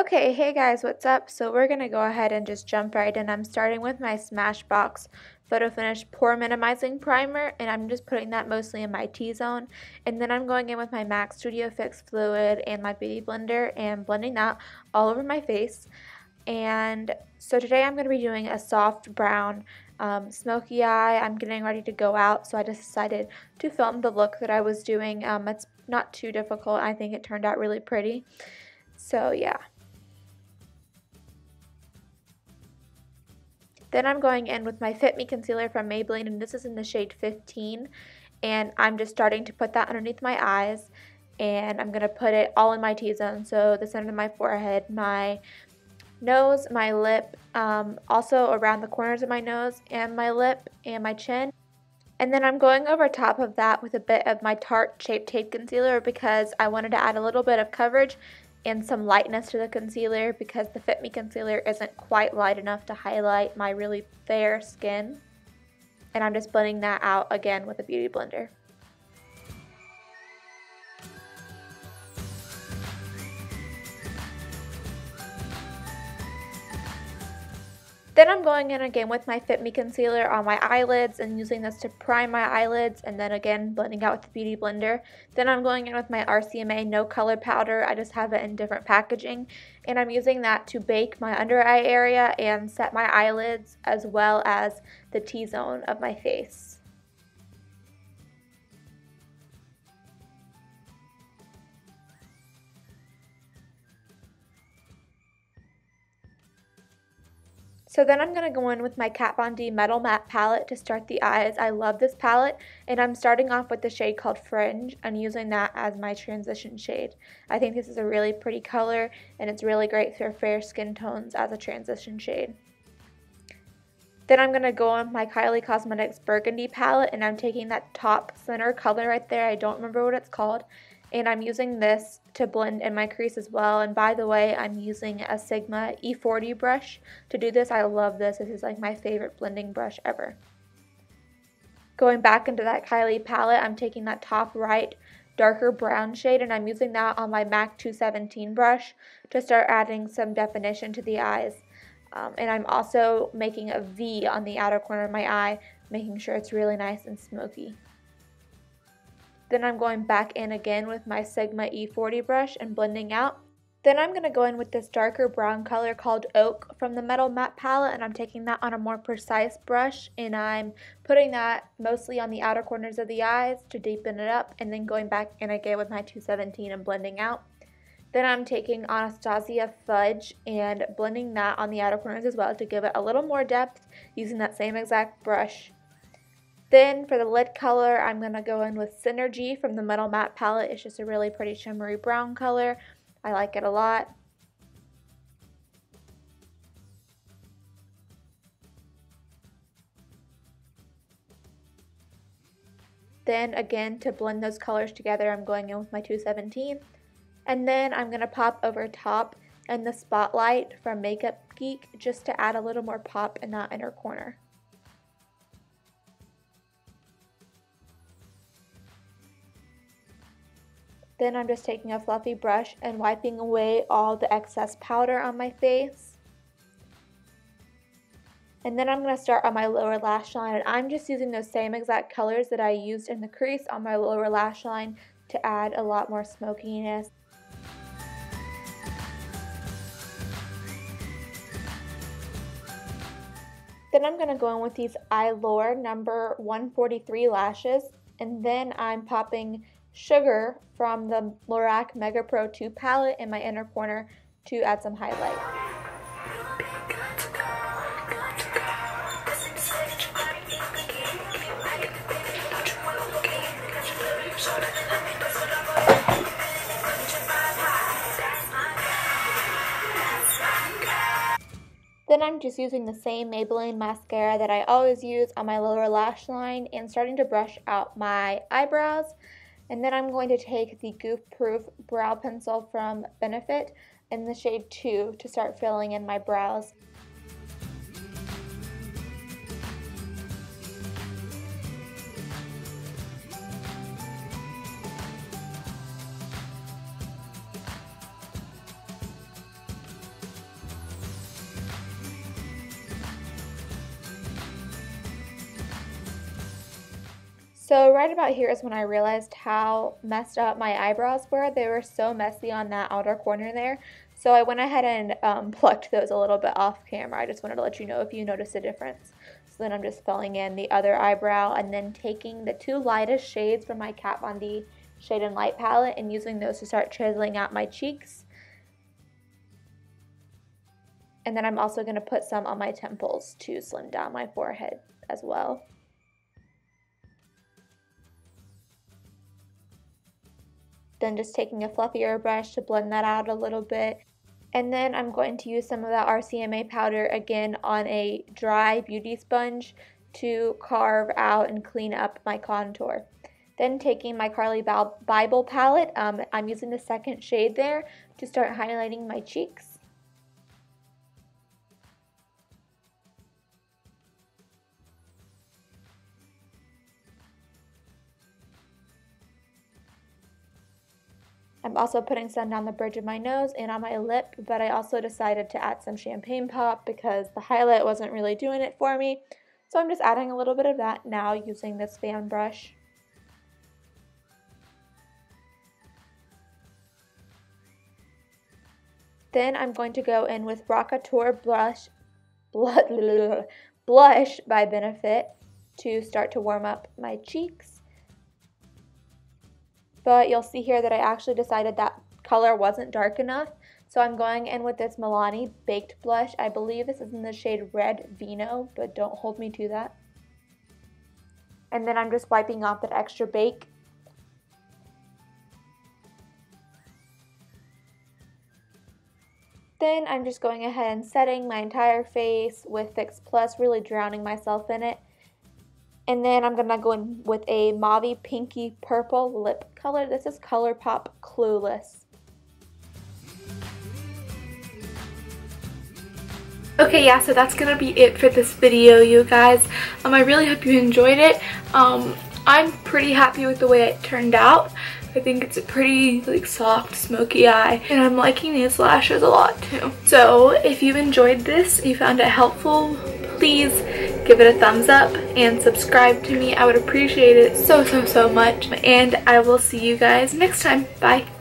Okay, hey guys, what's up? So we're going to go ahead and just jump right in. I'm starting with my Smashbox Photo Finish Pore Minimizing Primer, and I'm just putting that mostly in my T-zone. And then I'm going in with my MAC Studio Fix Fluid and my Beauty Blender and blending that all over my face. And so today I'm going to be doing a soft brown smoky eye. I'm getting ready to go out, so I just decided to film the look that I was doing. It's not too difficult. I think it turned out really pretty. So yeah. Then I'm going in with my Fit Me Concealer from Maybelline, and this is in the shade 15. And I'm just starting to put that underneath my eyes. And I'm going to put it all in my T-zone, so the center of my forehead, my nose, my lip, also around the corners of my nose and my lip and my chin. And then I'm going over top of that with a bit of my Tarte Shape Tape Concealer because I wanted to add a little bit of coverage and some lightness to the concealer because the Fit Me Concealer isn't quite light enough to highlight my really fair skin. And I'm just blending that out again with a Beauty Blender. Then I'm going in again with my Fit Me Concealer on my eyelids and using this to prime my eyelids, and then again blending out with the Beauty Blender. Then I'm going in with my RCMA No Color Powder. I just have it in different packaging, and I'm using that to bake my under eye area and set my eyelids as well as the T-zone of my face. So then I'm going to go in with my Kat Von D Metal Matte Palette to start the eyes. I love this palette, and I'm starting off with the shade called Fringe and using that as my transition shade. I think this is a really pretty color, and it's really great for fair skin tones as a transition shade. Then I'm going to go on my Kylie Cosmetics Burgundy palette, and I'm taking that top center color right there. I don't remember what it's called. And I'm using this to blend in my crease as well. And by the way, I'm using a Sigma E40 brush to do this. I love this. This is like my favorite blending brush ever. Going back into that Kylie palette, I'm taking that top right darker brown shade, and I'm using that on my MAC 217 brush to start adding some definition to the eyes. And I'm also making a V on the outer corner of my eye, making sure it's really nice and smoky. Then I'm going back in again with my Sigma E40 brush and blending out. Then I'm going to go in with this darker brown color called Oak from the Metal Matte palette, and I'm taking that on a more precise brush, and I'm putting that mostly on the outer corners of the eyes to deepen it up, and then going back in again with my 217 and blending out. Then I'm taking Anastasia Fudge and blending that on the outer corners as well to give it a little more depth using that same exact brush. Then for the lid color, I'm going to go in with Synergy from the Metal Matte palette. It's just a really pretty shimmery brown color. I like it a lot. Then again, to blend those colors together, I'm going in with my 217. And then I'm going to pop over top in the Spotlight from Makeup Geek just to add a little more pop in that inner corner. Then I'm just taking a fluffy brush and wiping away all the excess powder on my face. And then I'm going to start on my lower lash line, and I'm just using those same exact colors that I used in the crease on my lower lash line to add a lot more smokiness. Then I'm going to go in with these Eyelure number 143 lashes, and then I'm popping Sugar from the Lorac Mega Pro 2 palette in my inner corner to add some highlight. Then I'm just using the same Maybelline mascara that I always use on my lower lash line and starting to brush out my eyebrows. And then I'm going to take the Goof Proof brow pencil from Benefit in the shade 2 to start filling in my brows. So right about here is when I realized how messed up my eyebrows were. They were so messy on that outer corner there. So I went ahead and plucked those a little bit off camera. I just wanted to let you know if you notice a difference. So then I'm just filling in the other eyebrow and then taking the two lightest shades from my Kat Von D Shade and Light palette and using those to start chiseling out my cheeks. And then I'm also going to put some on my temples to slim down my forehead as well. Then just taking a fluffier brush to blend that out a little bit. And then I'm going to use some of that RCMA powder again on a dry beauty sponge to carve out and clean up my contour. Then taking my Carly Bible palette, I'm using the second shade there to start highlighting my cheeks. I'm also putting some down the bridge of my nose and on my lip, but I also decided to add some champagne pop because the highlight wasn't really doing it for me. So I'm just adding a little bit of that now using this fan brush. Then I'm going to go in with Rockateur Blush by Benefit to start to warm up my cheeks. But you'll see here that I actually decided that color wasn't dark enough. So I'm going in with this Milani Baked Blush. I believe this is in the shade Red Vino, but don't hold me to that. And then I'm just wiping off that extra bake. Then I'm just going ahead and setting my entire face with Fix Plus, really drowning myself in it. And then I'm going to go in with a mauvey pinky purple lip color. This is ColourPop Clueless. Okay, yeah, so that's going to be it for this video, you guys. I really hope you enjoyed it. I'm pretty happy with the way it turned out. I think it's a pretty soft smoky eye, and I'm liking these lashes a lot too. So if you enjoyed this, you found it helpful, please give it a thumbs up and subscribe to me. I would appreciate it so much, and I will see you guys next time. Bye.